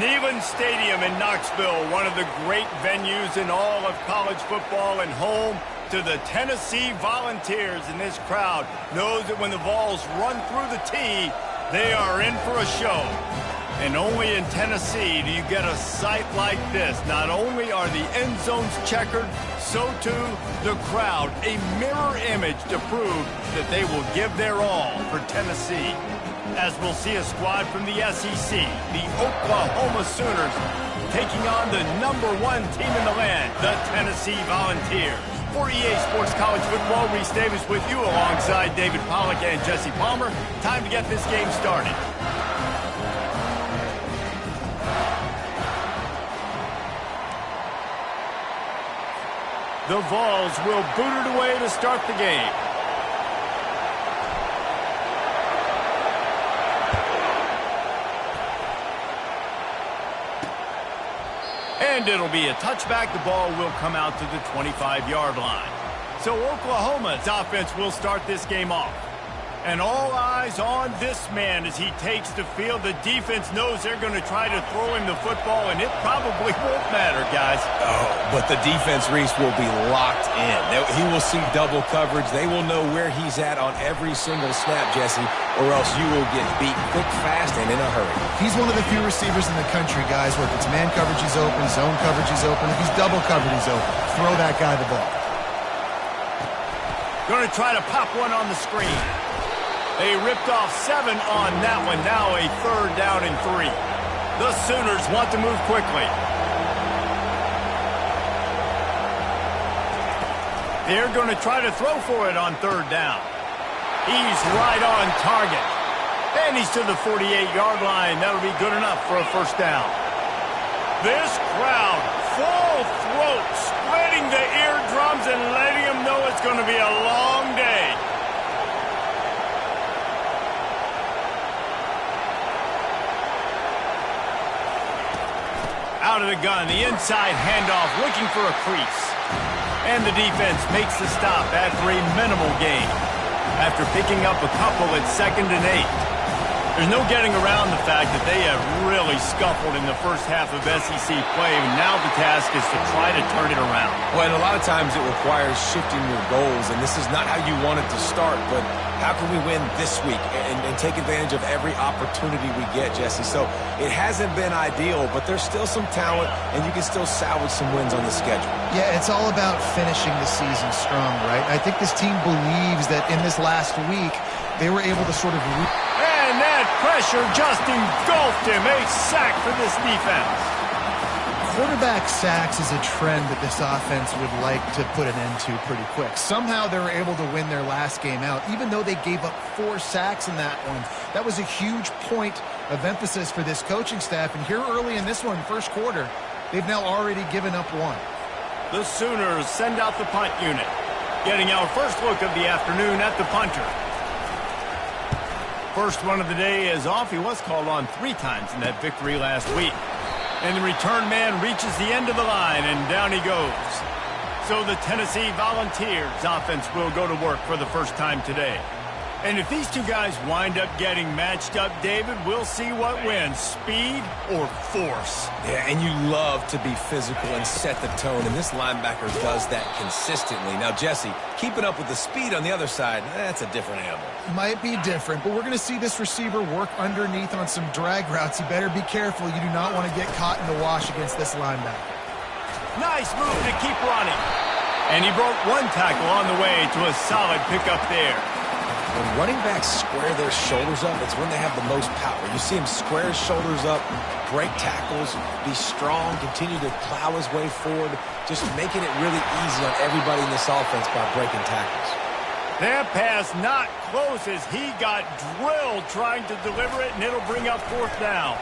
Neyland Stadium in Knoxville, one of the great venues in all of college football, and home to the Tennessee Volunteers. And this crowd knows that when the Vols run through the tee, they are in for a show. And only in Tennessee do you get a sight like this. Not only are the end zones checkered, so too the crowd, a mirror image to prove that they will give their all for Tennessee. As we'll see a squad from the SEC, the Oklahoma Sooners, taking on the #1 team in the land, the Tennessee Volunteers. For EA Sports College Football, Reese Davis with you alongside David Pollack and Jesse Palmer. Time to get this game started. The Vols will boot it away to start the game. And it'll be a touchback. The ball will come out to the 25-yard line. So Oklahoma's offense will start this game off. And all eyes on this man as he takes the field. The defense knows they're going to try to throw him the football, and it probably won't matter, guys. Oh, but the defense, Reese, will be locked in. He will see double coverage. They will know where he's at on every single snap, Jesse, or else you will get beat quick, fast, and in a hurry. He's one of the few receivers in the country, guys, where if it's man coverage, he's open, zone coverage, he's open. If he's double covered, he's open. Throw that guy the ball. Going to try to pop one on the screen. They ripped off 7 on that one. Now a 3rd down and 3. The Sooners want to move quickly. They're going to try to throw for it on 3rd down. He's right on target. And he's to the 48-yard line. That'll be good enough for a 1st down. This crowd, full throat, spreading the eardrums and letting them know it's going to be a long day. Out of the gun, the inside handoff, looking for a crease. And the defense makes the stop after a minimal gain. After picking up a couple at 2nd and 8. There's no getting around the fact that they have really scuffled in the first half of SEC play. And now the task is to try to turn it around. Well, and a lot of times it requires shifting your goals, and this is not how you want it to start, but how can we win this week and take advantage of every opportunity we get, Jesse? So it hasn't been ideal, but there's still some talent, and you can still salvage some wins on the schedule. Yeah, it's all about finishing the season strong, right? I think this team believes that in this last week, they were able to sort of... And that pressure just engulfed him. A sack for this defense. Quarterback sacks is a trend that this offense would like to put an end to pretty quick. Somehow they were able to win their last game out, even though they gave up 4 sacks in that one. That was a huge point of emphasis for this coaching staff. And here early in this one, 1st quarter, they've now already given up 1. The Sooners send out the punt unit. Getting our first look of the afternoon at the punter. First one of the day is off. He was called on 3 times in that victory last week. And the return man reaches the end of the line, and down he goes. So the Tennessee Volunteers offense will go to work for the first time today. And if these two guys wind up getting matched up, David, we'll see what wins, speed or force. Yeah, and you love to be physical and set the tone, and this linebacker does that consistently. Now, Jesse, keeping up with the speed on the other side, that's a different animal. Might be different, but we're going to see this receiver work underneath on some drag routes. You better be careful. You do not want to get caught in the wash against this linebacker. Nice move to keep running. And he broke 1 tackle on the way to a solid pickup there. When running backs square their shoulders up, it's when they have the most power. You see him square his shoulders up, break tackles, be strong, continue to plow his way forward, just making it really easy on everybody in this offense by breaking tackles. That pass not close as he got drilled trying to deliver it, and it'll bring up 4th down.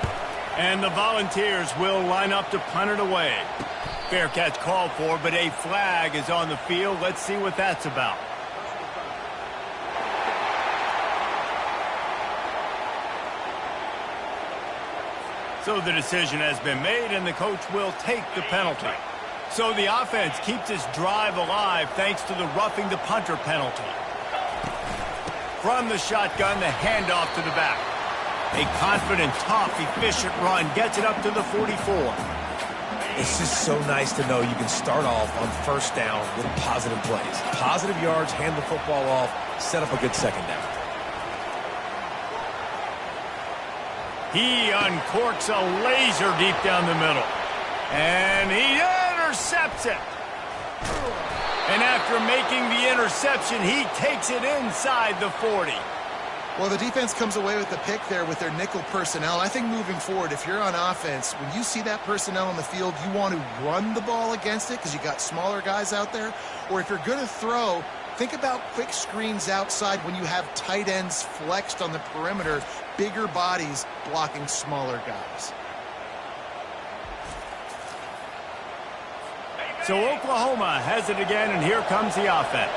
And the Volunteers will line up to punt it away. Fair catch called for, but a flag is on the field. Let's see what that's about. So the decision has been made, and the coach will take the penalty. So the offense keeps its drive alive thanks to the roughing the punter penalty. From the shotgun, the handoff to the back. A confident, tough, efficient run gets it up to the 44. It's just so nice to know you can start off on first down with positive plays. Positive yards, hand the football off, set up a good second down. He uncorks a laser deep down the middle. And he intercepts it. And after making the interception, he takes it inside the 40. Well, the defense comes away with the pick there with their nickel personnel. I think moving forward, if you're on offense, when you see that personnel on the field, you want to run the ball against it because you got smaller guys out there. Or if you're going to throw, think about quick screens outside when you have tight ends flexed on the perimeter, bigger bodies blocking smaller guys. So Oklahoma has it again, and here comes the offense.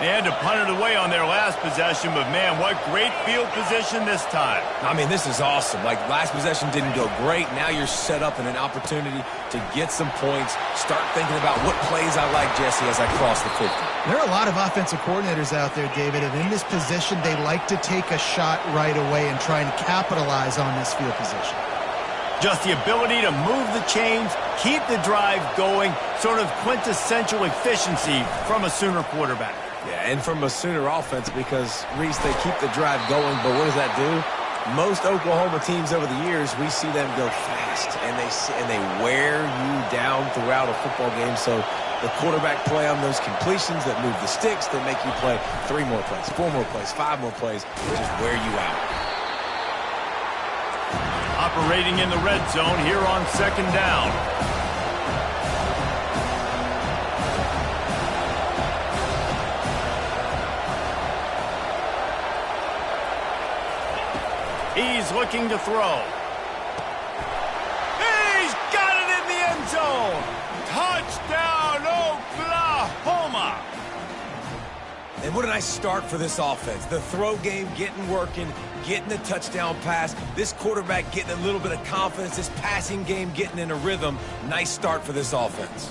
They had to punt it away on their last possession, but, man, what great field position this time. I mean, this is awesome. Like, last possession didn't go great. Now you're set up in an opportunity to get some points. Start thinking about what plays I like, Jesse, as I cross the 50. There are a lot of offensive coordinators out there, David, and in this position, they like to take a shot right away and try and capitalize on this field position. Just the ability to move the chains, keep the drive going, sort of quintessential efficiency from a Sooner quarterback. Yeah, and from a Sooner offense because, Reese, they keep the drive going, but what does that do? Most Oklahoma teams over the years, we see them go fast, and they wear you down throughout a football game. So the quarterback play on those completions that move the sticks, that make you play 3 more plays, 4 more plays, 5 more plays, just wear you out. Operating in the red zone here on second down. He's looking to throw. He's got it in the end zone. Touchdown, Oklahoma. And what a nice start for this offense. The throw game getting working, getting the touchdown pass. This quarterback getting a little bit of confidence. This passing game getting in a rhythm. Nice start for this offense.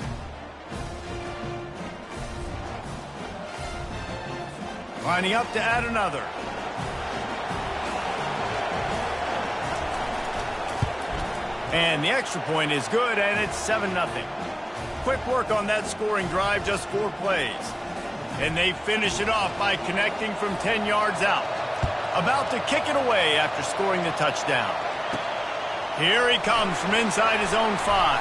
Lining up to add another. And the extra point is good, and it's 7-0. Quick work on that scoring drive, just 4 plays. And they finish it off by connecting from 10 yards out. About to kick it away after scoring the touchdown. Here he comes from inside his own 5.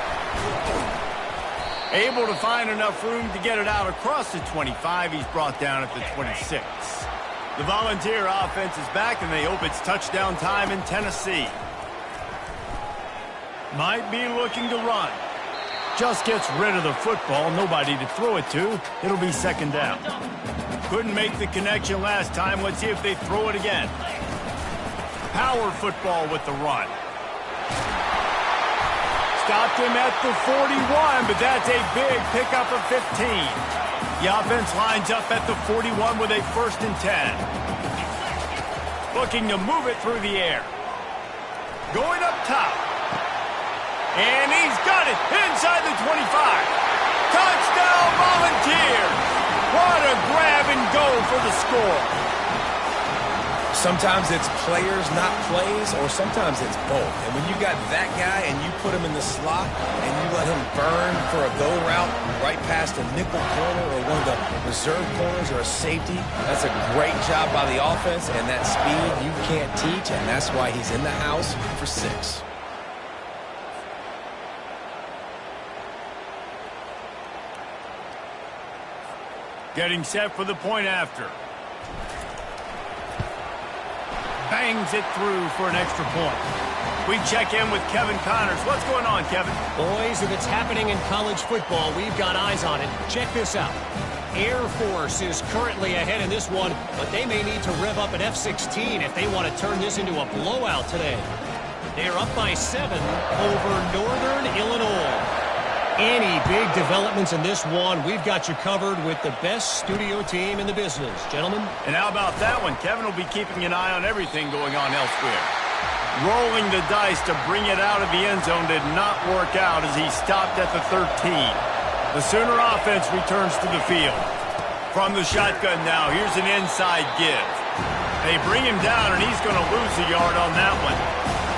Able to find enough room to get it out across the 25. He's brought down at the 26. The Volunteer offense is back, and they hope it's touchdown time in Tennessee. Might be looking to run. Just gets rid of the football. Nobody to throw it to. It'll be second down. Couldn't make the connection last time. Let's see if they throw it again. Power football with the run. Stopped him at the 41, but that's a big pickup of 15. The offense lines up at the 41 with a 1st and 10. Looking to move it through the air. Going up top. And he's got it inside the 25. Touchdown, Volunteers. What a grab and go for the score. Sometimes it's players, not plays, or sometimes it's both. And when you got that guy and you put him in the slot and you let him burn for a go route right past a nickel corner or one of the reserve corners or a safety, that's a great job by the offense, and that speed you can't teach, and that's why he's in the house for 6. Getting set for the point after. Bangs it through for an extra point. We check in with Kevin Connors. What's going on, Kevin? Boys, if it's happening in college football, we've got eyes on it. Check this out. Air Force is currently ahead in this one, but they may need to rev up an F-16 if they want to turn this into a blowout today. They're up by 7 over Northern Illinois. Any big developments in this one, we've got you covered with the best studio team in the business. Gentlemen? And how about that one? Kevin will be keeping an eye on everything going on elsewhere. Rolling the dice to bring it out of the end zone did not work out as he stopped at the 13. The Sooner offense returns to the field. From the shotgun now, here's an inside give. They bring him down, and he's going to lose a yard on that one.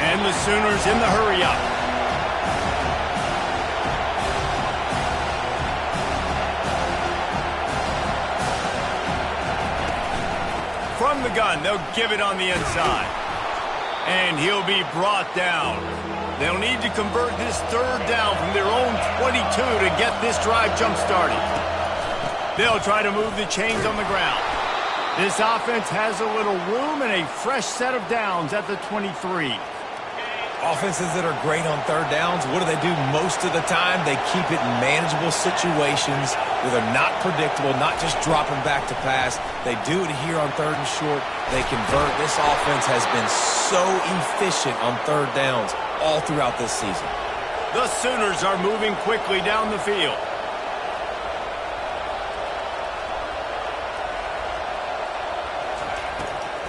And the Sooners in the hurry-up. From the gun, they'll give it on the inside. And he'll be brought down. They'll need to convert this third down from their own 22 to get this drive jump-started. They'll try to move the chains on the ground. This offense has a little room and a fresh set of downs at the 23. Offenses that are great on third downs, what do most of the time? They keep it in manageable situations where they're not predictable, not just dropping back to pass. They do it here on third and short. They convert. This offense has been so efficient on third downs all throughout this season. The Sooners are moving quickly down the field.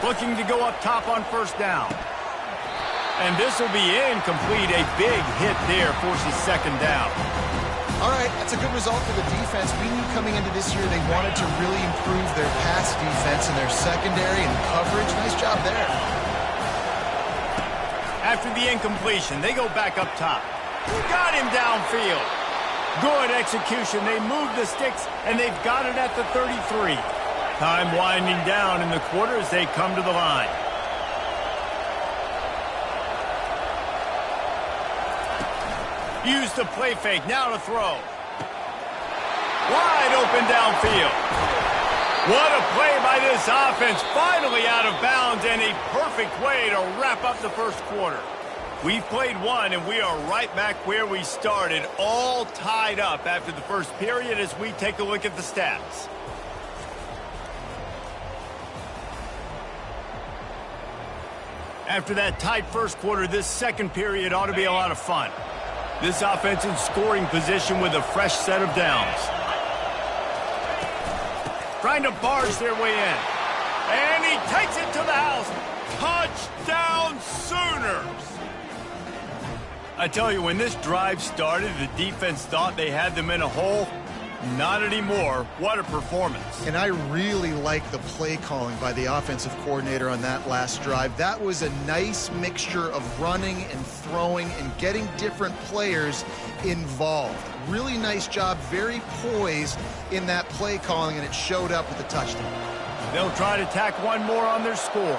Looking to go up top on first down. And this will be incomplete. A big hit there forces second down. All right, that's a good result for the defense. We knew coming into this year they wanted to really improve their pass defense and their secondary and coverage. Nice job there. After the incompletion, they go back up top. Got him downfield. Good execution. They move the sticks, and they've got it at the 33. Time winding down in the quarter as they come to the line. Use the play fake, now to throw. Wide open downfield. What a play by this offense. Finally out of bounds, and a perfect way to wrap up the first quarter. We've played one, and we are right back where we started, all tied up after the first period as we take a look at the stats. After that tight first quarter, this second period ought to be a lot of fun. This offense in scoring position with a fresh set of downs. Trying to barge their way in. And he takes it to the house. Touchdown, Sooners! I tell you, when this drive started, the defense thought they had them in a hole. Not anymore. What a performance. And I really like the play calling by the offensive coordinator on that last drive. That was a nice mixture of running and throwing and getting different players involved. Really nice job, very poised in that play calling, and it showed up with the touchdown. They'll try to tack one more on their score.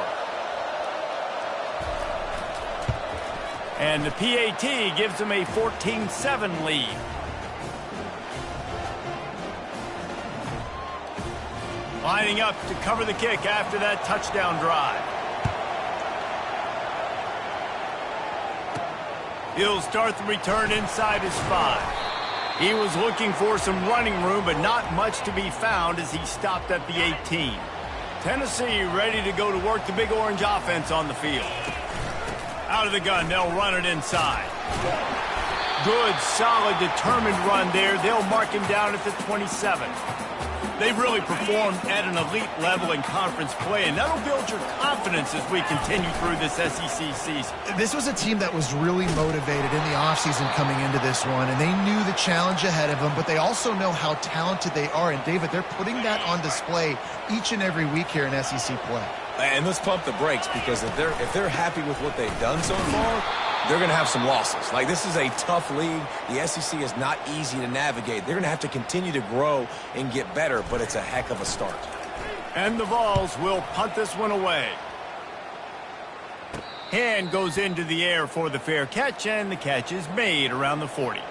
And the PAT gives them a 14-7 lead. Lining up to cover the kick after that touchdown drive. He'll start the return inside his 5. He was looking for some running room, but not much to be found as he stopped at the 18. Tennessee ready to go to work the Big Orange offense on the field. Out of the gun, they'll run it inside. Good, solid, determined run there. They'll mark him down at the 27. They've really performed at an elite level in conference play, and that'll build your confidence as we continue through this SEC season. This was a team that was really motivated in the offseason coming into this one, and they knew the challenge ahead of them, but they also know how talented they are. And, David, they're putting that on display each and every week here in SEC play. And let's pump the brakes, because if they're happy with what they've done so far, they're going to have some losses. Like, this is a tough league. The SEC is not easy to navigate. They're going to have to continue to grow and get better, but it's a heck of a start. And the Vols will punt this one away. Hand goes into the air for the fair catch, and the catch is made around the 40.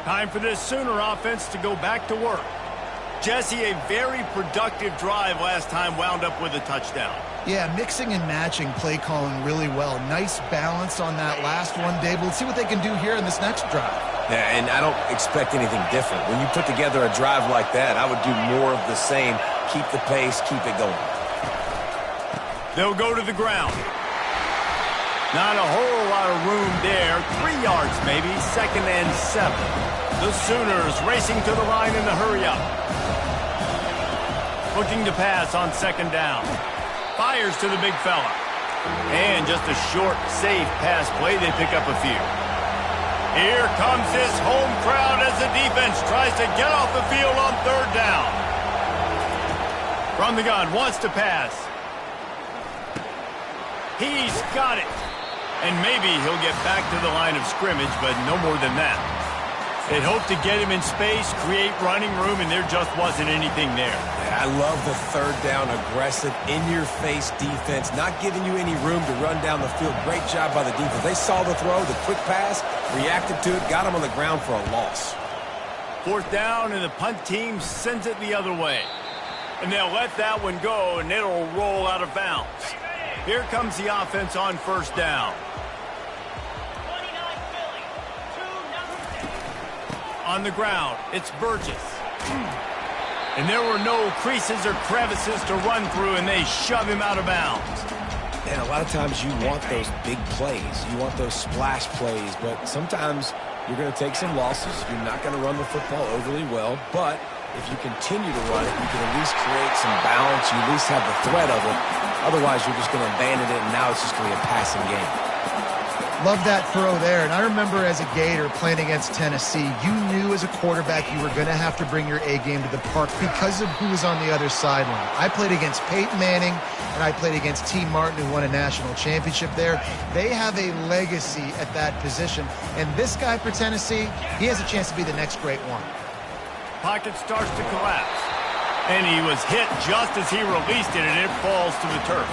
Time for this Sooner offense to go back to work. Jesse, a very productive drive last time wound up with a touchdown. Yeah, mixing and matching play calling really well. Nice balance on that last one, Dave. Let's see what they can do here in this next drive. Yeah, and I don't expect anything different. When you put together a drive like that, I would do more of the same. Keep the pace, keep it going. They'll go to the ground. Not a whole lot of room there. 3 yards maybe, 2nd and 7. The Sooners racing to the line in the hurry-up. Looking to pass on 2nd down. Fires to the big fella. And just a short, safe pass play. They pick up a few. Here comes this home crowd as the defense tries to get off the field on 3rd down. From the gun, wants to pass. He's got it. And maybe he'll get back to the line of scrimmage, but no more than that. They'd hoped to get him in space, create running room, and there just wasn't anything there. Yeah, I love the third down, aggressive, in-your-face defense, not giving you any room to run down the field. Great job by the defense. They saw the throw, the quick pass, reacted to it, got him on the ground for a loss. Fourth down, and the punt team sends it the other way. And they'll let that one go, and it'll roll out of bounds. Here comes the offense on first down. On the ground, it's Burgess. And there were no creases or crevices to run through, and they shove him out of bounds. And a lot of times you want those big plays. You want those splash plays, but sometimes you're going to take some losses. You're not going to run the football overly well, but if you continue to run it, you can at least create some balance. You at least have the threat of it. Otherwise, you're just going to abandon it, and now it's just going to be a passing game. Love that throw there. And I remember as a Gator playing against Tennessee, you knew as a quarterback you were going to have to bring your A game to the park because of who was on the other sideline. I played against Peyton Manning, and I played against T. Martin, who won a national championship there. They have a legacy at that position. And this guy for Tennessee, he has a chance to be the next great one. Pocket starts to collapse. And he was hit just as he released it, and it falls to the turf.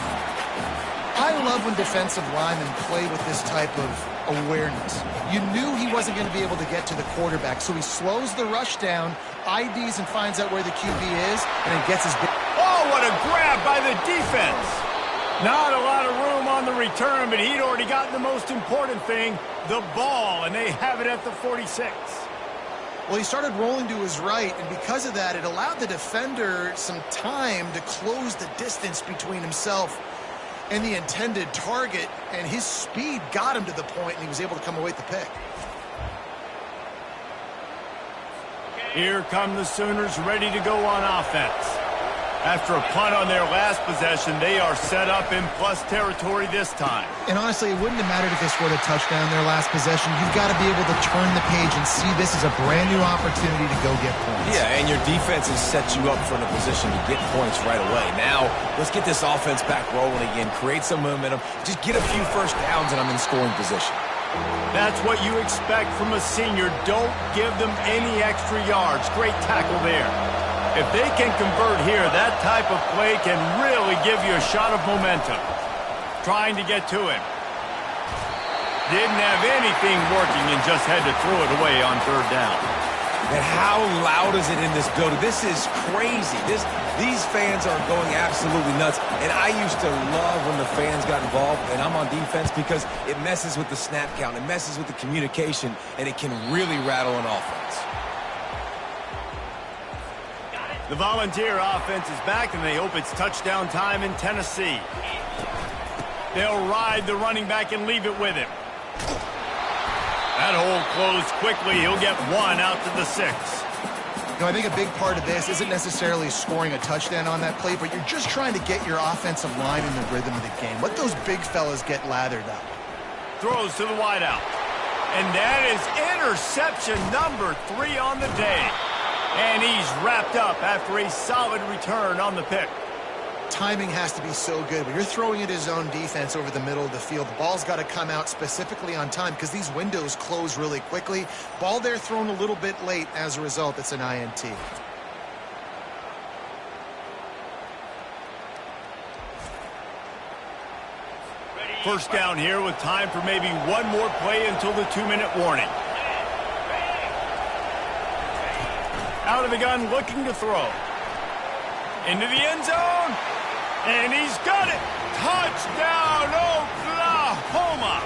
I love when defensive linemen play with this type of awareness. You knew he wasn't going to be able to get to the quarterback, so he slows the rush down, IDs and finds out where the QB is, and then gets his... Oh, what a grab by the defense! Not a lot of room on the return, but he'd already gotten the most important thing, the ball, and they have it at the 46. Well, he started rolling to his right, and because of that, it allowed the defender some time to close the distance between himself and the intended target, and his speed got him to the point, and he was able to come away with the pick. Here come the Sooners ready to go on offense. After a punt on their last possession, they are set up in plus territory this time. And honestly, it wouldn't have mattered if they scored a touchdown their last possession. You've got to be able to turn the page and see this as a brand new opportunity to go get points. Yeah, and your defense has set you up for a position to get points right away. Now, let's get this offense back rolling again, create some momentum, just get a few first downs, and I'm in scoring position. That's what you expect from a senior. Don't give them any extra yards. Great tackle there. If they can convert here, that type of play can really give you a shot of momentum. Trying to get to him. Didn't have anything working and just had to throw it away on third down. And how loud is it in this building? This is crazy. These fans are going absolutely nuts. And I used to love when the fans got involved, and I'm on defense, because it messes with the snap count, it messes with the communication, and it can really rattle an offense. The Volunteer offense is back, and they hope it's touchdown time in Tennessee. They'll ride the running back and leave it with him. That hole closed quickly. He'll get one out to the 6. You know, I think a big part of this isn't necessarily scoring a touchdown on that play, but you're just trying to get your offensive line in the rhythm of the game. Let those big fellas get lathered up. Throws to the wideout. And that is interception number 3 on the day. And he's wrapped up after a solid return on the pick. Timing has to be so good. When you're throwing at his own defense over the middle of the field, the ball's got to come out specifically on time because these windows close really quickly. Ball there thrown a little bit late. As a result, it's an INT. First down here with time for maybe one more play until the 2-minute warning. Out of the gun, looking to throw. Into the end zone. And he's got it. Touchdown, Oklahoma.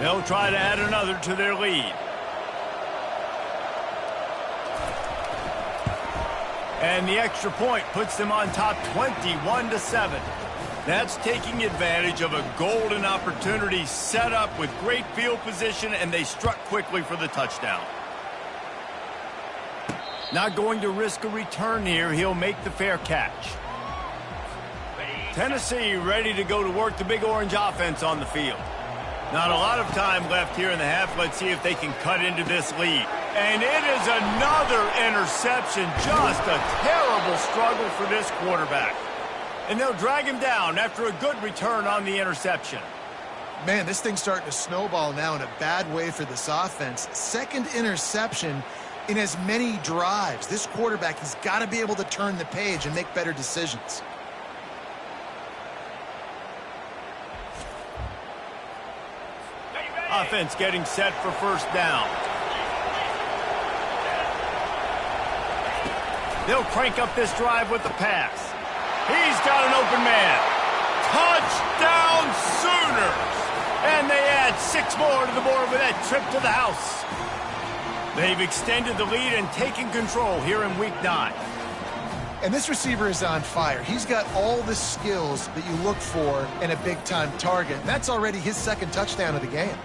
They'll try to add another to their lead. And the extra point puts them on top 21-7. That's taking advantage of a golden opportunity set up with great field position, and they struck quickly for the touchdown. Not going to risk a return here. He'll make the fair catch. Tennessee ready to go to work the Big Orange offense on the field. Not a lot of time left here in the half. Let's see if they can cut into this lead. And it is another interception. Just a terrible struggle for this quarterback. And they'll drag him down after a good return on the interception. Man, this thing's starting to snowball now in a bad way for this offense. Second interception in as many drives. This quarterback has got to be able to turn the page and make better decisions. Offense getting set for first down. They'll crank up this drive with the pass. He's got an open man. Touchdown Sooners! And they add 6 more to the board with that trip to the house. They've extended the lead and taken control here in Week 9. And this receiver is on fire. He's got all the skills that you look for in a big-time target. And that's already his second touchdown of the game.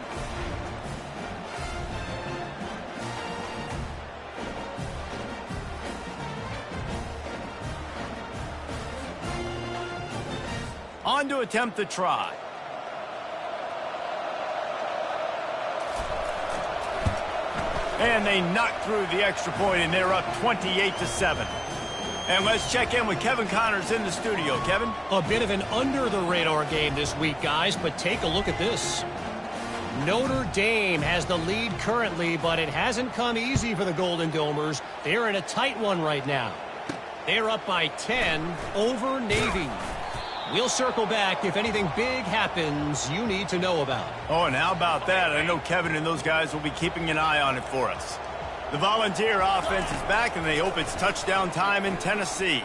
On to attempt the try. And they knock through the extra point, and they're up 28-7. And let's check in with Kevin Connors in the studio. Kevin? A bit of an under-the-radar game this week, guys, but take a look at this. Notre Dame has the lead currently, but it hasn't come easy for the Golden Domers. They're in a tight one right now. They're up by 10 over Navy. We'll circle back if anything big happens you need to know about. Oh, and how about that? I know Kevin and those guys will be keeping an eye on it for us. The Volunteer offense is back, and they hope it's touchdown time in Tennessee.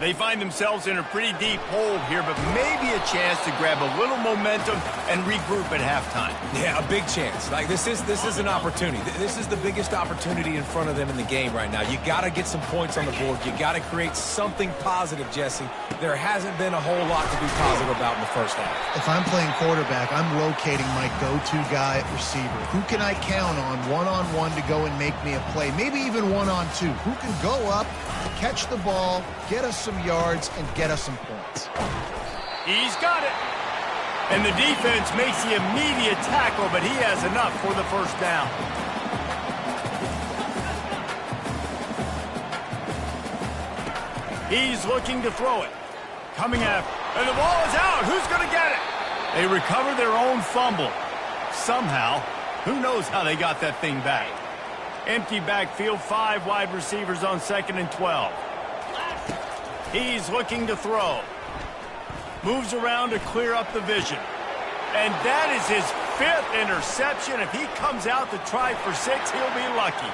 They find themselves in a pretty deep hole here, but maybe a chance to grab a little momentum and regroup at halftime. Yeah, a big chance. Like, this is an opportunity. This is the biggest opportunity in front of them in the game right now. You got to get some points on the board. You got to create something positive, Jesse. There hasn't been a whole lot to be positive about in the first half. If I'm playing quarterback, I'm locating my go-to guy at receiver. Who can I count on one-on-one to go and make me a play? Maybe even one-on-two. Who can go up, catch the ball, get us some yards, and get us some points? He's got it. And the defense makes the immediate tackle, but he has enough for the first down. He's looking to throw it. Coming after. And the ball is out. Who's going to get it? They recover their own fumble. Somehow. Who knows how they got that thing back? Empty backfield, 5 wide receivers on 2nd and 12. He's looking to throw. Moves around to clear up the vision. And that is his 5th interception. If he comes out to try for 6, he'll be lucky.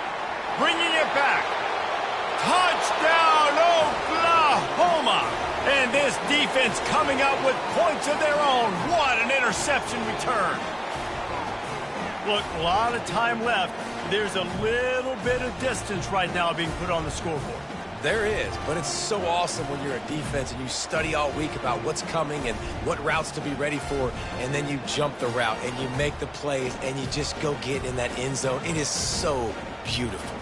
Bringing it back. Touchdown, Oklahoma! And this defense coming up with points of their own. What an interception return. Look, a lot of time left. There's a little bit of distance right now being put on the scoreboard. There is, but it's so awesome when you're a defense and you study all week about what's coming and what routes to be ready for, and then you jump the route and you make the plays and you just go get in that end zone. It is so beautiful.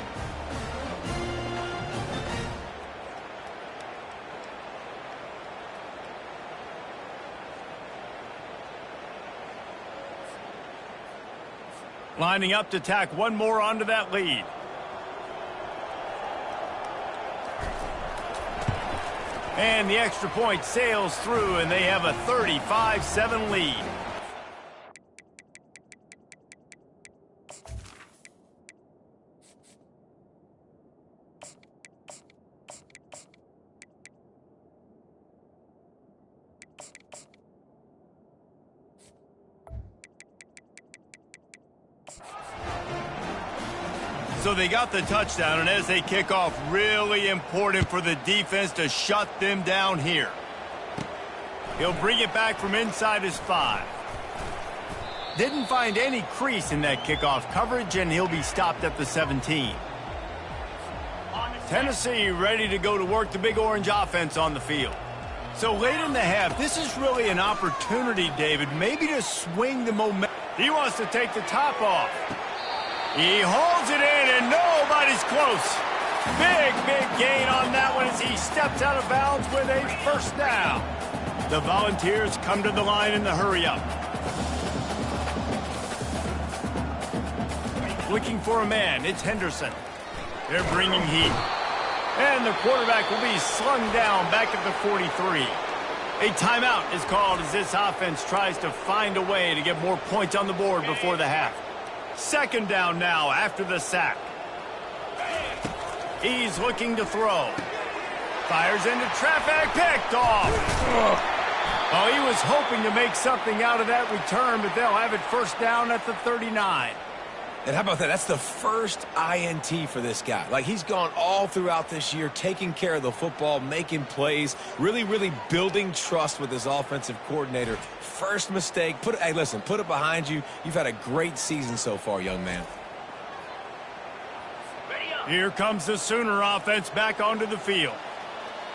Lining up to tack one more onto that lead. And the extra point sails through, and they have a 35-7 lead. So they got the touchdown, and as they kick off, really important for the defense to shut them down here. He'll bring it back from inside his 5. Didn't find any crease in that kickoff coverage, and he'll be stopped at the 17. Tennessee ready to go to work the Big Orange offense on the field. So late in the half, this is really an opportunity, David, maybe to swing the momentum. He wants to take the top off. He holds it in, and nobody's close. Big gain on that one as he steps out of bounds with a first down. The Volunteers come to the line in the hurry-up. Looking for a man, it's Henderson. They're bringing heat. And the quarterback will be slung down back at the 43. A timeout is called as this offense tries to find a way to get more points on the board before the half. Second down now after the sack. He's looking to throw. Fires into traffic, picked off. Oh, he was hoping to make something out of that return, but they'll have it first down at the 39. And how about that? That's the first INT for this guy. Like, he's gone all throughout this year, taking care of the football, making plays, really building trust with his offensive coordinator. First mistake. Hey, listen, put it behind you. You've had a great season so far, young man. Here comes the Sooner offense back onto the field.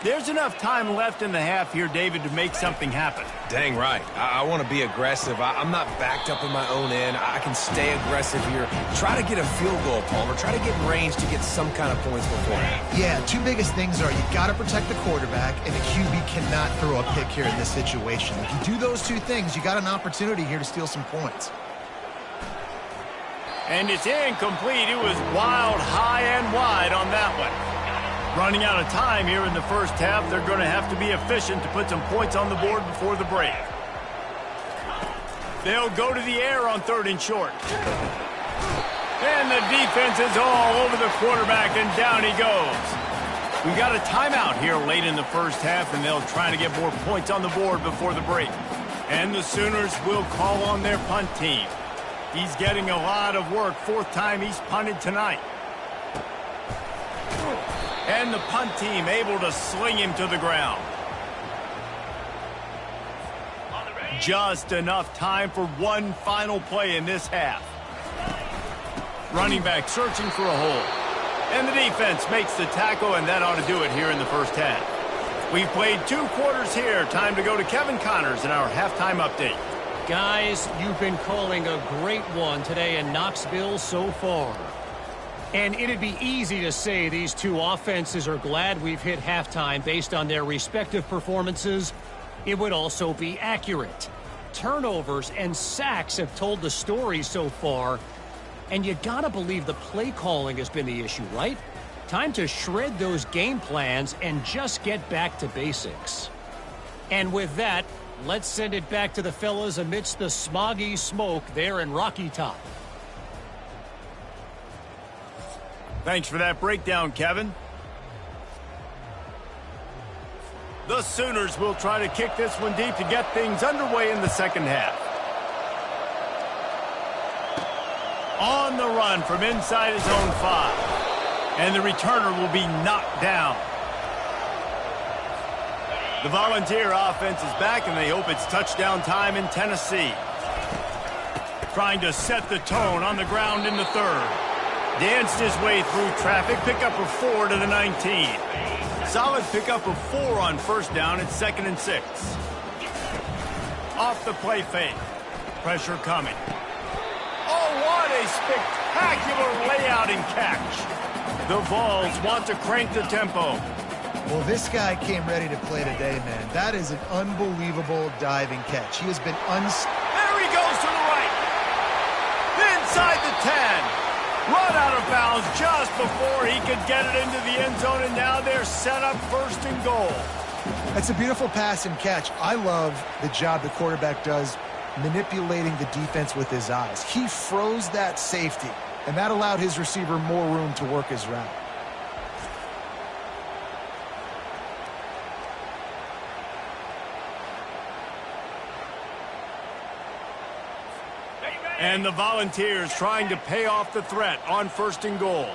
There's enough time left in the half here, David, to make something happen. Dang right. I want to be aggressive. I'm not backed up in my own end. I can stay aggressive here. Try to get a field goal, Palmer. Try to get in range to get some kind of points beforehand. Yeah, two biggest things are you got to protect the quarterback, and the QB cannot throw a pick here in this situation. If you do those two things, you got an opportunity here to steal some points. And it's incomplete. It was wild, high and wide on that one. Running out of time here in the first half, they're going to have to be efficient to put some points on the board before the break. They'll go to the air on 3rd and short. And the defense is all over the quarterback, and down he goes. We've got a timeout here late in the first half, and they'll try to get more points on the board before the break. And the Sooners will call on their punt team. He's getting a lot of work. 4th time he's punted tonight. And the punt team able to sling him to the ground. Just enough time for one final play in this half. Running back searching for a hole. And the defense makes the tackle, and that ought to do it here in the first half. We've played 2 quarters here. Time to go to Kevin Connors in our halftime update. Guys, you've been calling a great one today in Knoxville so far. And it'd be easy to say these two offenses are glad we've hit halftime based on their respective performances. It would also be accurate. Turnovers and sacks have told the story so far. And you gotta believe the play calling has been the issue, right? Time to shred those game plans and just get back to basics. And with that, let's send it back to the fellas amidst the smoggy smoke there in Rocky Top. Thanks for that breakdown, Kevin. The Sooners will try to kick this one deep to get things underway in the second half. On the run from inside his own 5. And the returner will be knocked down. The Volunteer offense is back, and they hope it's touchdown time in Tennessee. Trying to set the tone on the ground in the 3rd. Danced his way through traffic, pickup of 4 to the 19. Solid pickup of 4 on first down at 2nd and 6. Off the play fake. Pressure coming. Oh, what a spectacular layout and catch. The Vols want to crank the tempo. Well, this guy came ready to play today, man. That is an unbelievable diving catch. He has been There he goes to the right. Inside the 10. Run out of bounds just before he could get it into the end zone, and now they're set up 1st and goal. That's a beautiful pass and catch. I love the job the quarterback does manipulating the defense with his eyes. He froze that safety, and that allowed his receiver more room to work his route. And the Volunteers trying to pay off the threat on 1st and goal.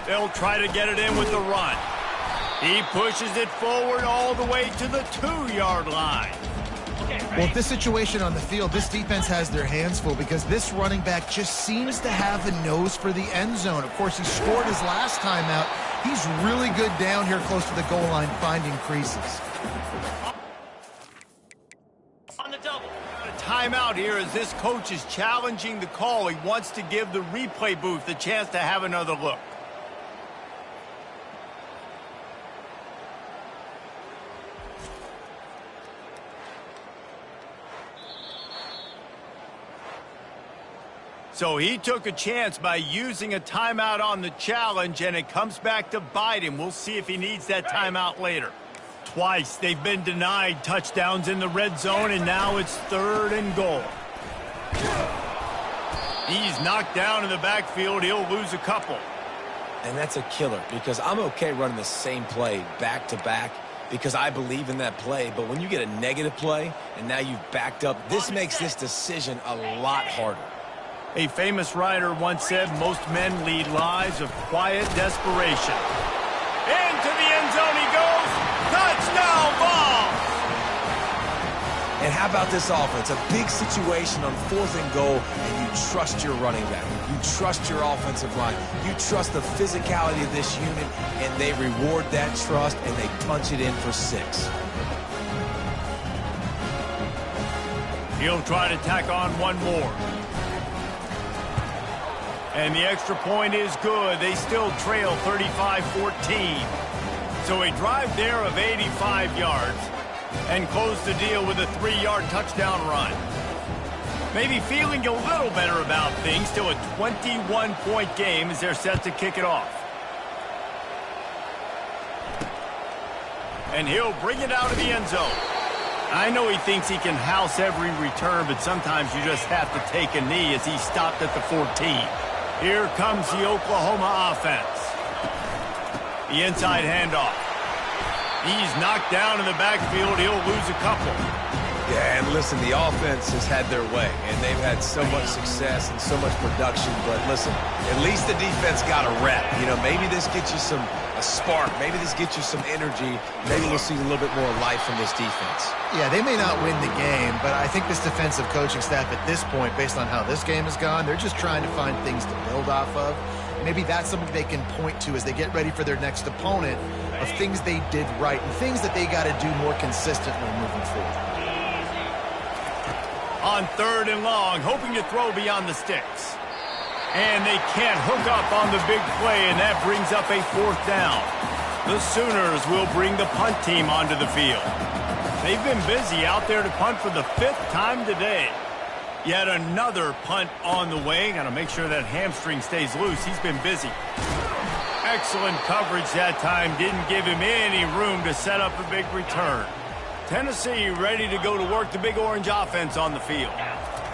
They'll try to get it in with the run. He pushes it forward all the way to the 2-yard line. Well, this situation on the field, this defense has their hands full because this running back just seems to have a nose for the end zone. Of course, he scored his last time out. He's really good down here close to the goal line, finding creases. On the double. A timeout here as this coach is challenging the call. He wants to give the replay booth the chance to have another look. So he took a chance by using a timeout on the challenge, and it comes back to bite him. We'll see if he needs that timeout later. Twice they've been denied touchdowns in the red zone, and now it's 3rd and goal. He's knocked down in the backfield. He'll lose a couple. And that's a killer, because I'm okay running the same play back-to-back because I believe in that play. But when you get a negative play and now you've backed up, this makes this decision a lot harder. A famous writer once said, most men lead lives of quiet desperation. Into the end zone he goes. Touchdown ball! And how about this offense? A big situation on 4th and goal, and you trust your running back. You trust your offensive line. You trust the physicality of this unit, and they reward that trust, and they punch it in for 6. He'll try to tack on one more. And the extra point is good. They still trail 35-14. So a drive there of 85 yards and close the deal with a 3-yard touchdown run. Maybe feeling a little better about things. Still a 21-point game as they're set to kick it off. And he'll bring it out of the end zone. I know he thinks he can house every return, but sometimes you just have to take a knee as he stopped at the 14. Here comes the Oklahoma offense. The inside handoff. He's knocked down in the backfield. He'll lose a couple. Yeah, and listen, the offense has had their way, and they've had so much success and so much production. But listen, at least the defense got a rep. You know, maybe this gets you a spark. Maybe this gets you some energy. Maybe we'll see a little bit more life from this defense. Yeah, they may not win the game, but I think this defensive coaching staff at this point, based on how this game has gone, they're just trying to find things to build off of. Maybe that's something they can point to as they get ready for their next opponent, of things they did right and things that they got to do more consistently moving forward. On 3rd and long, hoping to throw beyond the sticks. And they can't hook up on the big play, and that brings up a 4th down. The Sooners will bring the punt team onto the field. They've been busy out there to punt for the 5th time today. Yet another punt on the way. Got to make sure that hamstring stays loose. He's been busy. Excellent coverage that time. Didn't give him any room to set up a big return. Tennessee ready to go to work the Big Orange offense on the field.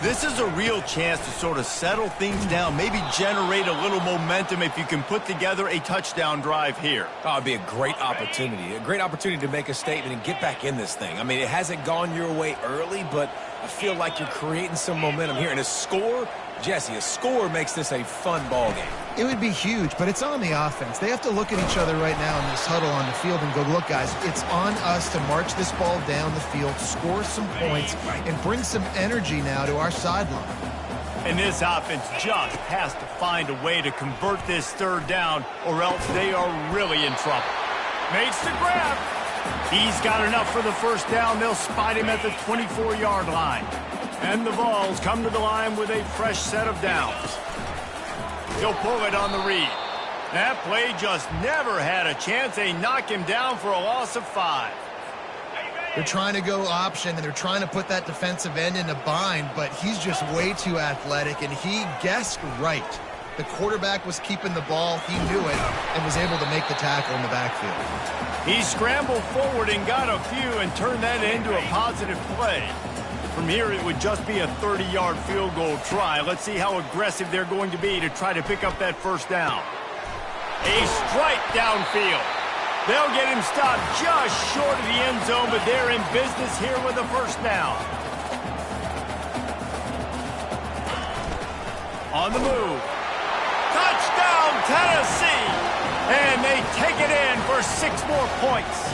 This is a real chance to sort of settle things down, maybe generate a little momentum if you can put together a touchdown drive here. Oh, it'd be a great opportunity to make a statement and get back in this thing. I mean, it hasn't gone your way early, but I feel like you're creating some momentum here. And a score, Jesse, a score makes this a fun ball game. It would be huge, but it's on the offense. They have to look at each other right now in this huddle on the field and go, look, guys, it's on us to march this ball down the field, score some points, and bring some energy now to our sideline. And this offense just has to find a way to convert this 3rd down, or else they are really in trouble. Makes the grab. He's got enough for the 1st down. They'll spot him at the 24-yard line. And the Vols come to the line with a fresh set of downs. He'll pull it on the read. That play just never had a chance. They knock him down for a loss of 5. They're trying to go option, and they're trying to put that defensive end in a bind, but he's just way too athletic, and he guessed right. The quarterback was keeping the ball. He knew it and was able to make the tackle in the backfield. He scrambled forward and got a few and turned that into a positive play. From here, it would just be a 30-yard field goal try. Let's see how aggressive they're going to be to try to pick up that 1st down. A strike downfield. They'll get him stopped just short of the end zone, but they're in business here with a 1st down. On the move. Touchdown, Tennessee! And they take it in for 6 more points.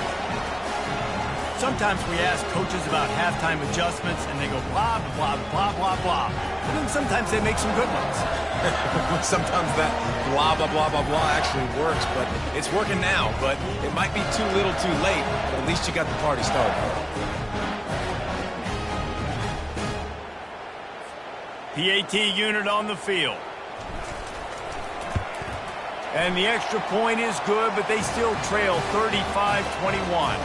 Sometimes we ask coaches about halftime adjustments, and they go blah, blah, blah, blah, blah. And then sometimes they make some good ones. Sometimes that blah, blah, blah, blah, blah actually works, but it's working now. But it might be too little too late, but at least you got the party started. PAT unit on the field. And the extra point is good, but they still trail 35-21.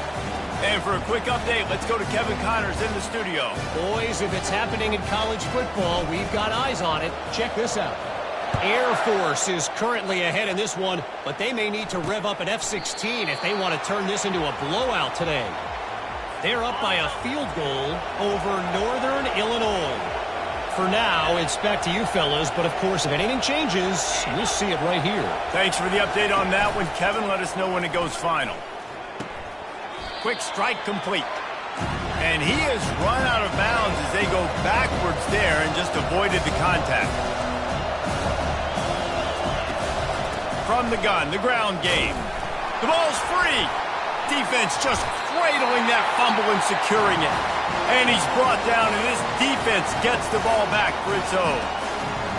And for a quick update, let's go to Kevin Connors in the studio. Boys, if it's happening in college football, we've got eyes on it. Check this out. Air Force is currently ahead in this one, but they may need to rev up an F-16 if they want to turn this into a blowout today. They're up by a field goal over Northern Illinois. For now, it's back to you fellas, but of course, if anything changes, you'll see it right here. Thanks for the update on that one, Kevin. Let us know when it goes final. Quick strike complete. And he has run out of bounds as they go backwards there and just avoided the contact. From the gun, the ground game. The ball's free. Defense just cradling that fumble and securing it. And he's brought down, and this defense gets the ball back for its own.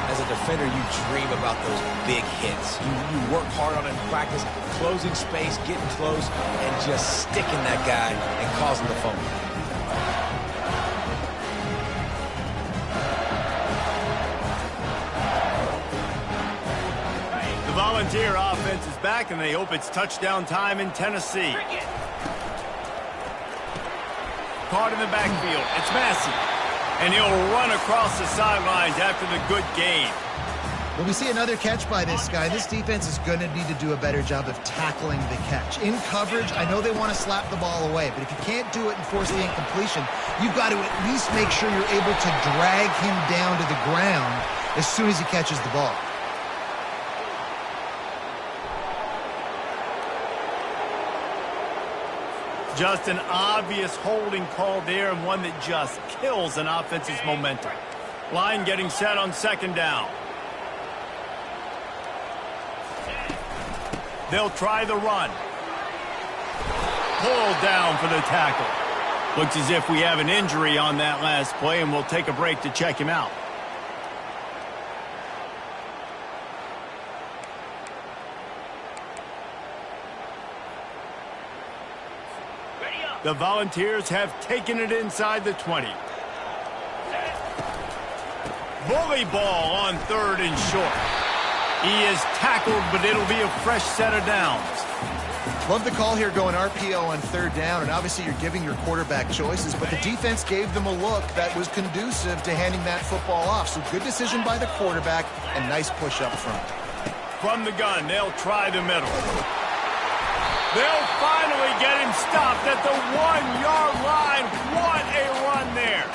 As a defender, you dream about those big hits. You work hard on it in practice, closing space, getting close, and just sticking that guy and causing the fumble. The Volunteer offense is back, and they hope it's touchdown time in Tennessee. Caught in the backfield. It's Massey. And he'll run across the sidelines after the good gain. When we see another catch by this guy, this defense is going to need to do a better job of tackling the catch. In coverage, I know they want to slap the ball away, but if you can't do it and force the incompletion, you've got to at least make sure you're able to drag him down to the ground as soon as he catches the ball. Just an obvious holding call there, and one that just kills an offense's momentum. Line getting set on second down. They'll try the run. Pulled down for the tackle. Looks as if we have an injury on that last play, and we'll take a break to check him out. The Volunteers have taken it inside the 20. Bully ball on third and short. He is tackled, but it'll be a fresh set of downs. Love the call here going RPO on third down, and obviously you're giving your quarterback choices, but the defense gave them a look that was conducive to handing that football off. So good decision by the quarterback and nice push up front. From the gun, they'll try the middle. They'll finally get him stopped at the 1-yard line. What a run there.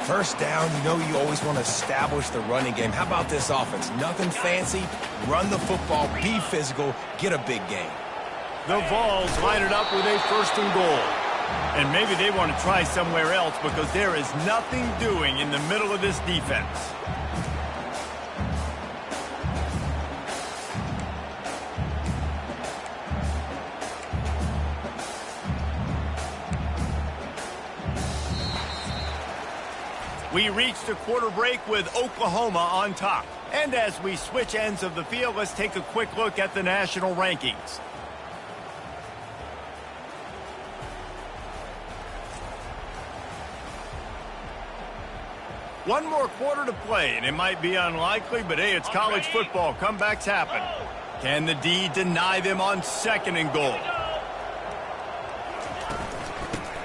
First down, you know you always want to establish the running game. How about this offense? Nothing fancy. Run the football, be physical, get a big gain. The Vols line it up with a first and goal. And maybe they want to try somewhere else because there is nothing doing in the middle of this defense. We reached a quarter break with Oklahoma on top. And as we switch ends of the field, let's take a quick look at the national rankings. One more quarter to play, and it might be unlikely, but hey, it's college football. Comebacks happen. Can the D deny them on second and goal?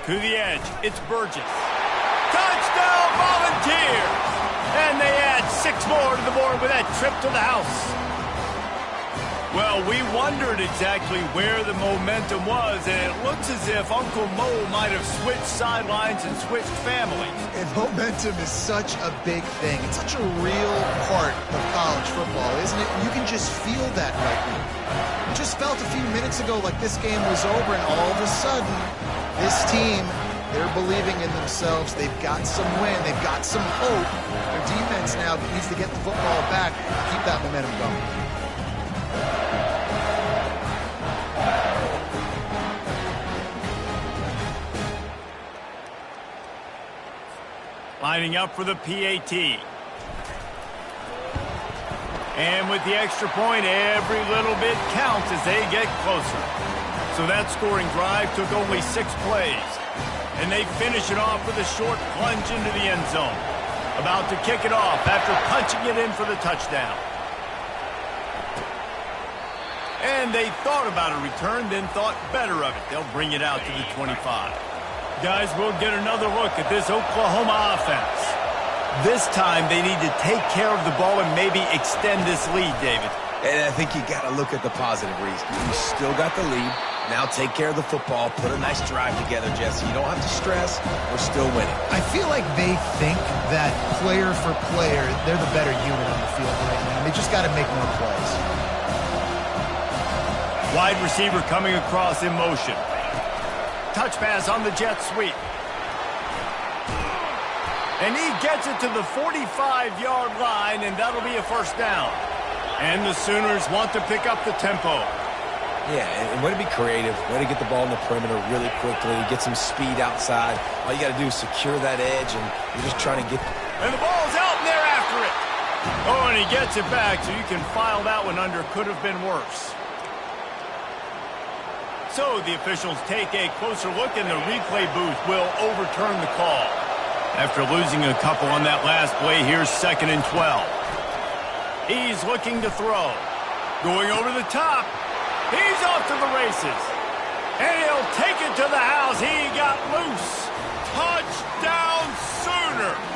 To the edge, it's Burgess. Touchdown, Volunteers! And they add 6 more to the board with that trip to the house. Well, we wondered exactly where the momentum was, and it looks as if Uncle Mo might have switched sidelines and switched families. And momentum is such a big thing. It's such a real part of college football, isn't it? You can just feel that right now. It just felt a few minutes ago like this game was over, and all of a sudden, this team, they're believing in themselves. They've got some win. They've got some hope. Their defense now needs to get the football back and keep that momentum going. Lining up for the PAT. And with the extra point, every little bit counts as they get closer. So that scoring drive took only 6 plays. And they finish it off with a short plunge into the end zone. About to kick it off after punching it in for the touchdown. And they thought about a return, then thought better of it. They'll bring it out to the 25. Guys, we'll get another look at this Oklahoma offense. This time, they need to take care of the ball and maybe extend this lead, David. And I think you got to look at the positive, Reese. You still got the lead. Now take care of the football. Put a nice drive together, Jesse. You don't have to stress. We're still winning. I feel like they think that player for player, they're the better unit on the field right now. They just got to make more plays. Wide receiver coming across in motion. Touch pass on the jet sweep. And he gets it to the 45-yard line, and that'll be a first down. And the Sooners want to pick up the tempo. Yeah, and way to be creative. Way to get the ball in the perimeter really quickly. Get some speed outside. All you got to do is secure that edge, and you're just trying to get... And the ball's out, and they're after it. Oh, and he gets it back, so you can file that one under. Could have been worse. So the officials take a closer look, and the replay booth will overturn the call. After losing a couple on that last play, here's 2nd and 12. He's looking to throw. Going over the top. He's off to the races. And he'll take it to the house. He got loose. Touchdown Sooners.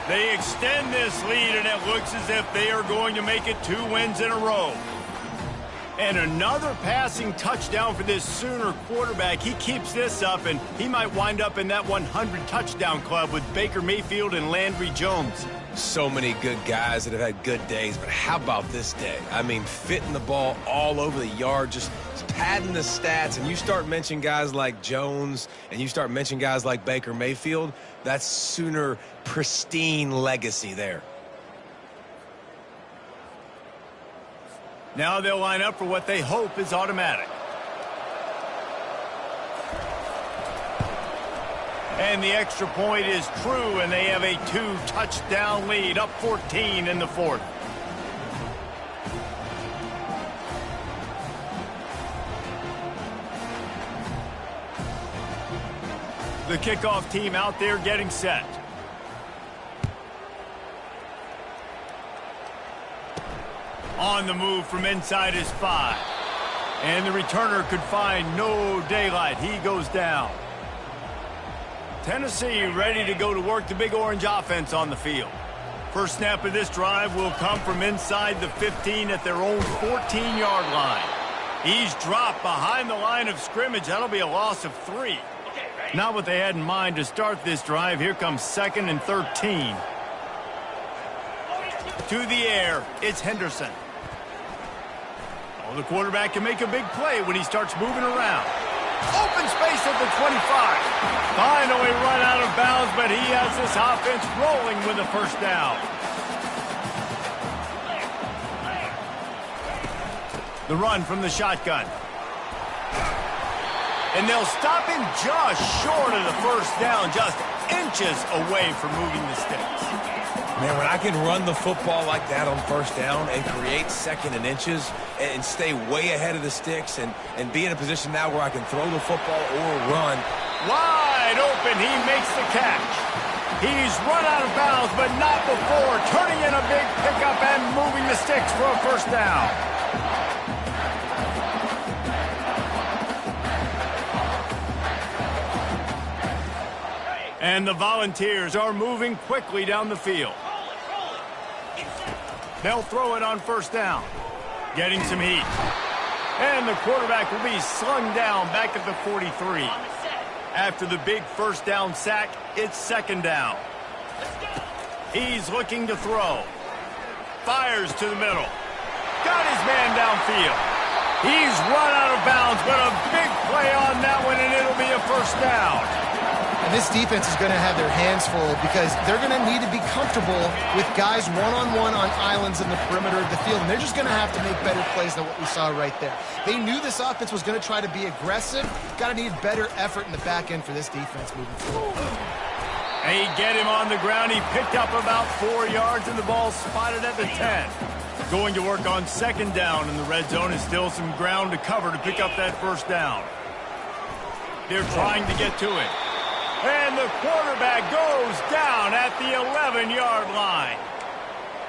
They extend this lead, and it looks as if they are going to make it 2 wins in a row. And another passing touchdown for this Sooner quarterback. He keeps this up, and he might wind up in that 100-touchdown club with Baker Mayfield and Landry Jones. So many good guys that have had good days, but how about this day? I mean, fitting the ball all over the yard, just padding the stats, and you start mentioning guys like Jones, and you start mentioning guys like Baker Mayfield, that's Sooner pristine legacy there. Now they'll line up for what they hope is automatic. And the extra point is true, and they have a 2-touchdown lead, up 14 in the 4th. The kickoff team out there getting set. On the move from inside his 5. And the returner could find no daylight. He goes down. Tennessee ready to go to work the Big Orange offense on the field. First snap of this drive will come from inside the 15 at their own 14-yard line. He's dropped behind the line of scrimmage. That'll be a loss of 3. Not what they had in mind to start this drive. Here comes 2nd and 13. To the air, it's Henderson. Oh, the quarterback can make a big play when he starts moving around. Open space at the 25. Finally run out of bounds, but he has this offense rolling with a first down. The run from the shotgun. And they'll stop him just short of the first down, just inches away from moving the sticks. Man, when I can run the football like that on first down and create 2nd and inches and stay way ahead of the sticks and be in a position now where I can throw the football or run. Wide open, he makes the catch. He's run out of bounds, but not before turning in a big pickup and moving the sticks for a first down. And the Volunteers are moving quickly down the field. They'll throw it on first down. Getting some heat. And the quarterback will be slung down back at the 43. After the big first down sack, it's 2nd down. He's looking to throw. Fires to the middle. Got his man downfield. He's run out of bounds, but a big play on that one, and it'll be a first down. And this defense is going to have their hands full because they're going to need to be comfortable with guys one-on-one on islands in the perimeter of the field, and they're just going to have to make better plays than what we saw right there. They knew this offense was going to try to be aggressive. Got to need better effort in the back end for this defense moving forward. They get him on the ground. He picked up about 4 yards, and the ball spotted at the 10. Going to work on 2nd down in the red zone, and still some ground to cover to pick up that first down. They're trying to get to it. And the quarterback goes down at the 11-yard line.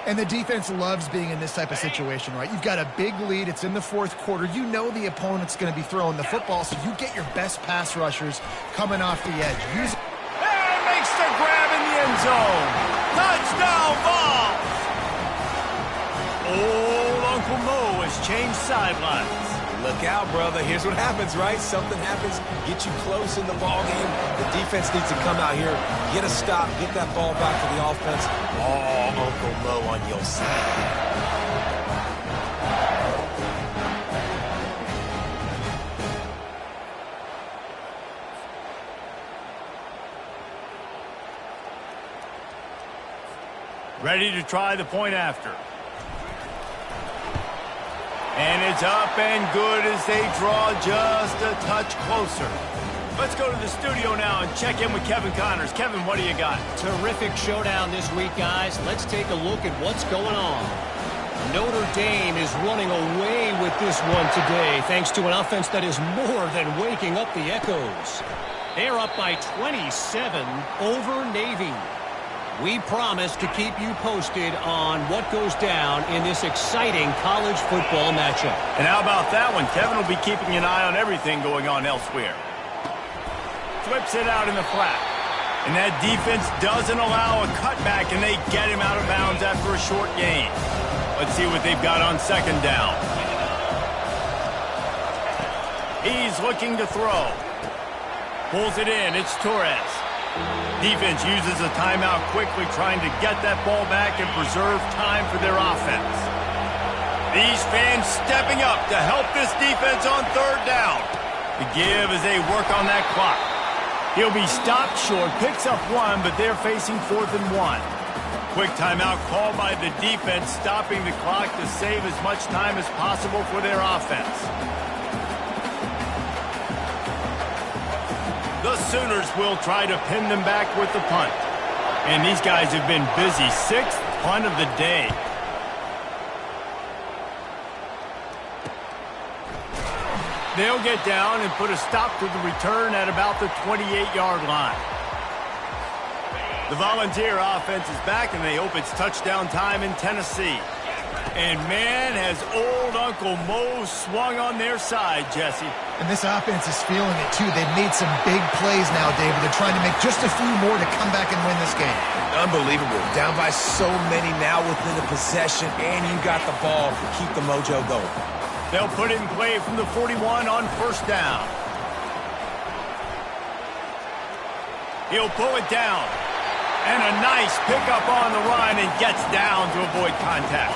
And the defense loves being in this type of situation, right? You've got a big lead. It's in the fourth quarter. You know the opponent's going to be throwing the football, so you get your best pass rushers coming off the edge. And makes the grab in the end zone. Touchdown, Vols! Old Uncle Mo has changed sidelines. Look out, brother. Here's what happens, right? Something happens, get you close in the ball game. The defense needs to come out here, get a stop, get that ball back to the offense. Oh, Uncle Mo on your side. Ready to try the point after. And it's up and good as they draw just a touch closer. Let's go to the studio now and check in with Kevin Connors. Kevin, what do you got? Terrific showdown this week, guys. Let's take a look at what's going on. Notre Dame is running away with this one today, thanks to an offense that is more than waking up the echoes. They're up by 27 over Navy. We promise to keep you posted on what goes down in this exciting college football matchup. And how about that one? Kevin will be keeping an eye on everything going on elsewhere. Flips it out in the flat. And that defense doesn't allow a cutback, and they get him out of bounds after a short gain. Let's see what they've got on second down. He's looking to throw. Pulls it in. It's Torres. Defense uses a timeout quickly, trying to get that ball back and preserve time for their offense. These fans stepping up to help this defense on third down. The give as they work on that clock. He'll be stopped short, picks up one, but they're facing 4th and 1. Quick timeout called by the defense, stopping the clock to save as much time as possible for their offense. The Sooners will try to pin them back with the punt. And these guys have been busy. 6th punt of the day. They'll get down and put a stop to the return at about the 28-yard line. The Volunteer offense is back, and they hope it's touchdown time in Tennessee. And, man, has old Uncle Mo swung on their side, Jesse. And this offense is feeling it, too. They've made some big plays now, David. They're trying to make just a few more to come back and win this game. Unbelievable. Down by so many now within the possession, and you got the ball. Keep the mojo going. They'll put it in play from the 41 on first down. He'll pull it down. And a nice pickup on the run, and gets down to avoid contact.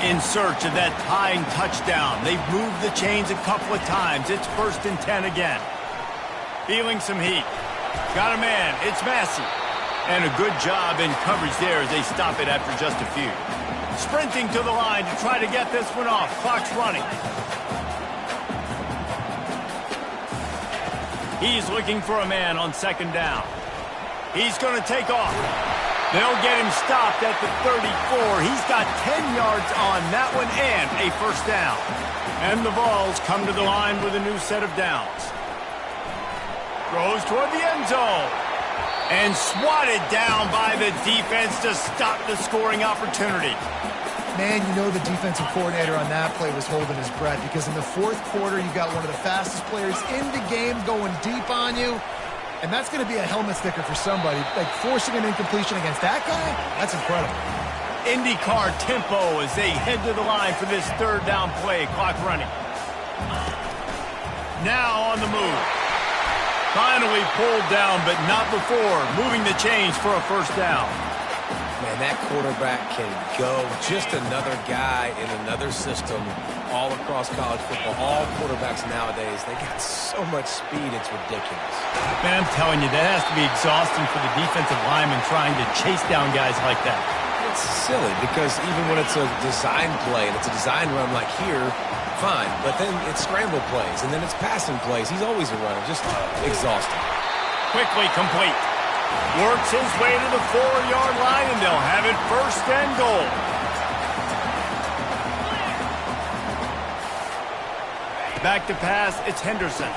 In search of that tying touchdown. They've moved the chains a couple of times. It's 1st and 10 again. Feeling some heat. Got a man. It's Massey. And a good job in coverage there as they stop it after just a few. Sprinting to the line to try to get this one off. Clock's running. He's looking for a man on second down. He's going to take off. They'll get him stopped at the 34. He's got 10 yards on that one and a first down. And the Vols come to the line with a new set of downs. Throws toward the end zone. And swatted down by the defense to stop the scoring opportunity. Man, you know the defensive coordinator on that play was holding his breath, because in the fourth quarter, you got one of the fastest players in the game going deep on you. And that's going to be a helmet sticker for somebody. Like, forcing an incompletion against that guy, that's incredible. IndyCar tempo as they head to the line for this third down play. Clock running. Now on the move. Finally pulled down, but not before. Moving the chains for a first down. Man, that quarterback can go. Just another guy in another system all across college football. All quarterbacks nowadays, they got so much speed, it's ridiculous. Man, I'm telling you, that has to be exhausting for the defensive lineman trying to chase down guys like that. It's silly because even when it's a design play and it's a design run like here, fine. But then it's scramble plays and then it's passing plays. He's always a runner. Just exhausting. Quickly complete. Works his way to the 4-yard line, and they'll have it 1st and goal. Back to pass, it's Henderson.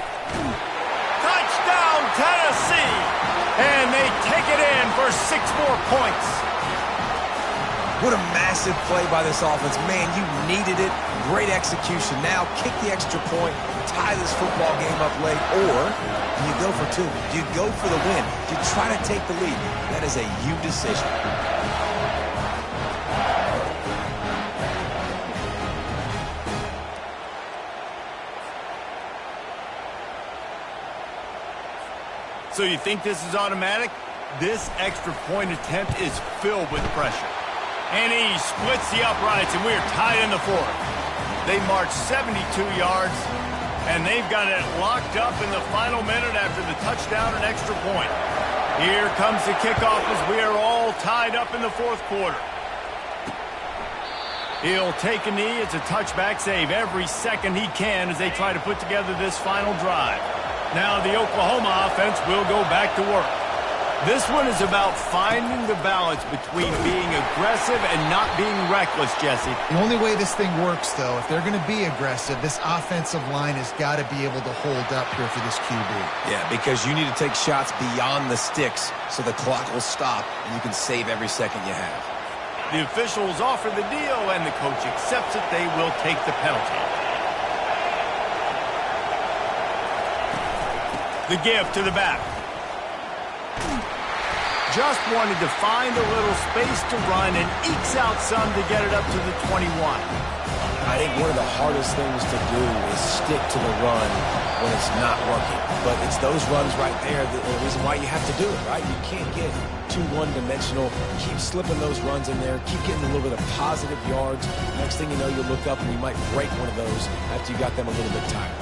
Touchdown, Tennessee! And they take it in for 6 more points. What a massive play by this offense. Man, you needed it. Great execution. Now kick the extra point, tie this football game up late, or do you go for two? Do you go for the win? Do you try to take the lead? That is a you decision. So you think this is automatic? This extra point attempt is filled with pressure. And he splits the uprights, and we're tied in the fourth. They march 72 yards, and they've got it locked up in the final minute after the touchdown and extra point. Here comes the kickoff as we are all tied up in the fourth quarter. He'll take a knee. It's a touchback save every second he can as they try to put together this final drive. Now the Oklahoma offense will go back to work. This one is about finding the balance between being aggressive and not being reckless, Jesse. The only way this thing works, though, if they're going to be aggressive, this offensive line has got to be able to hold up here for this QB. Yeah, because you need to take shots beyond the sticks so the clock will stop and you can save every second you have. The officials offer the deal, and the coach accepts it. They will take the penalty. The give to the back. Just wanted to find a little space to run and ekes out some to get it up to the 21. I think one of the hardest things to do is stick to the run when it's not working. But it's those runs right there that are the reason why you have to do it, right? You can't get too one-dimensional. Keep slipping those runs in there. Keep getting a little bit of positive yards. Next thing you know, you look up and you might break one of those after you got them a little bit tired.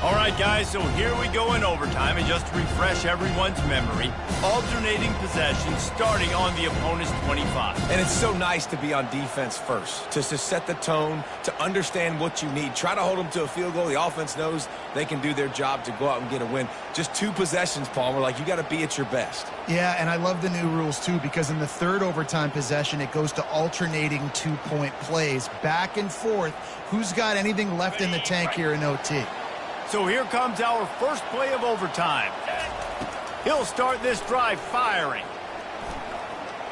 All right, guys, so here we go in overtime, and just to refresh everyone's memory, alternating possession starting on the opponent's 25. And it's so nice to be on defense first, to set the tone, to understand what you need. Try to hold them to a field goal. The offense knows they can do their job to go out and get a win. Just 2 possessions, Palmer, like you got to be at your best. Yeah, and I love the new rules, too, because in the third overtime possession, it goes to alternating 2-point plays, back and forth. Who's got anything left in the tank here in OT? So here comes our first play of overtime. He'll start this drive firing.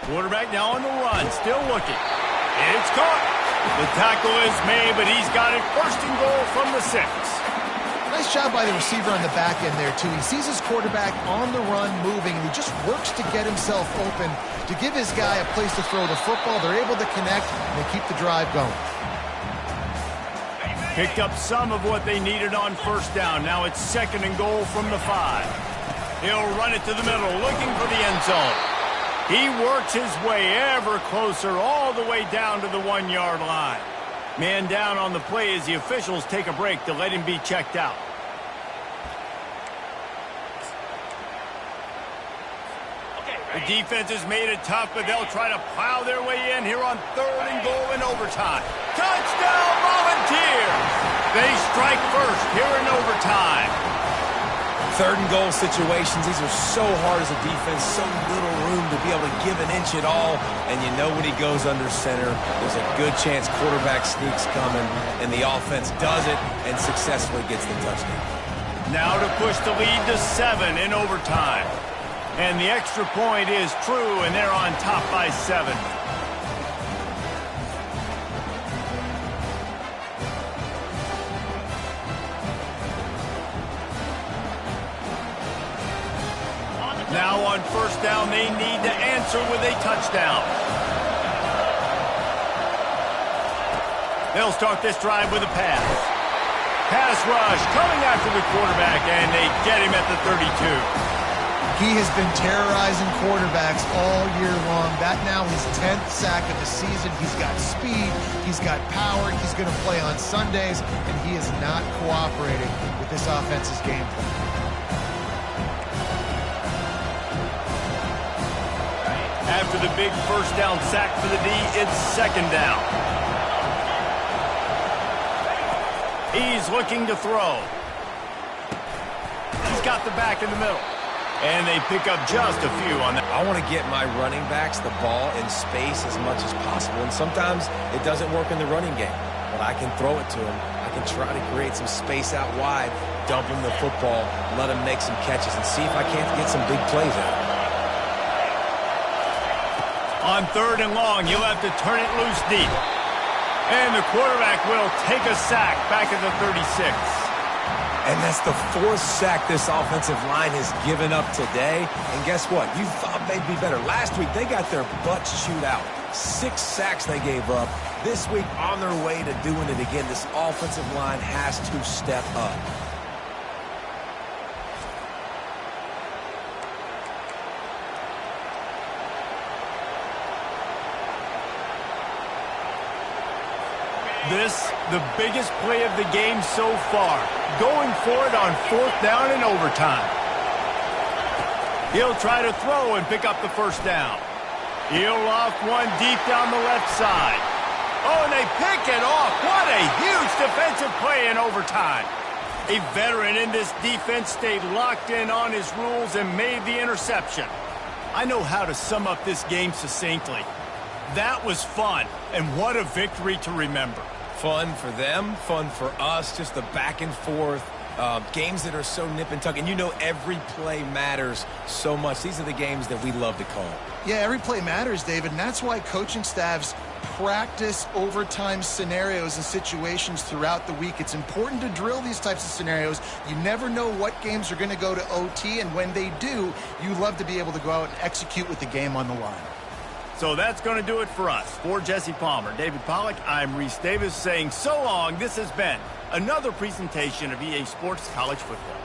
Quarterback now on the run, still looking. It's caught. The tackle is made, but he's got it first and goal from the 6. Nice job by the receiver on the back end there, too. He sees his quarterback on the run moving, and he just works to get himself open to give his guy a place to throw the football. They're able to connect, and they keep the drive going. Picked up some of what they needed on first down. Now it's second and goal from the 5. He'll run it to the middle, looking for the end zone. He works his way ever closer, all the way down to the 1-yard line. Man down on the play as the officials take a break to let him be checked out. The defense has made it tough, but they'll try to plow their way in here on third and goal in overtime. Touchdown, Volunteers! They strike first here in overtime. Third and goal situations, these are so hard as a defense, so little room to be able to give an inch at all. And you know when he goes under center, there's a good chance quarterback sneaks coming, and the offense does it and successfully gets the touchdown. Now to push the lead to 7 in overtime. And the extra point is true, and they're on top by 7. Now on first down, they need to answer with a touchdown. They'll start this drive with a pass. Pass rush coming after the quarterback, and they get him at the 32. He has been terrorizing quarterbacks all year long. That now his 10th sack of the season. He's got speed. He's got power. He's going to play on Sundays, and he is not cooperating with this offense's game plan. After the big first down sack for the D, it's second down. He's looking to throw. He's got the back in the middle. And they pick up just a few on that. I want to get my running backs the ball in space as much as possible. And sometimes it doesn't work in the running game. But I can throw it to them. I can try to create some space out wide, dump him the football, let him make some catches, and see if I can't get some big plays out. On 3rd and long, he'll have to turn it loose deep. And the quarterback will take a sack back at the 36. And that's the 4th sack this offensive line has given up today. And guess what? You thought they'd be better. Last week, they got their butts chewed out. 6 sacks they gave up. This week, on their way to doing it again, this offensive line has to step up. This, the biggest play of the game so far. Going for it on 4th down and overtime. He'll try to throw and pick up the 1st down. He'll loft one deep down the left side. Oh, and they pick it off. What a huge defensive play in overtime. A veteran in this defense stayed locked in on his rules and made the interception. I know how to sum up this game succinctly. That was fun, and what a victory to remember. Fun for them, fun for us, just the back and forth, games that are so nip and tuck. And you know every play matters so much. These are the games that we love to call. Yeah, every play matters, David, and that's why coaching staffs practice overtime scenarios and situations throughout the week. It's important to drill these types of scenarios. You never know what games are going to go to OT, and when they do, you love to be able to go out and execute with the game on the line. So that's going to do it for us. For Jesse Palmer, David Pollack, I'm Reese Davis saying so long. This has been another presentation of EA Sports College Football.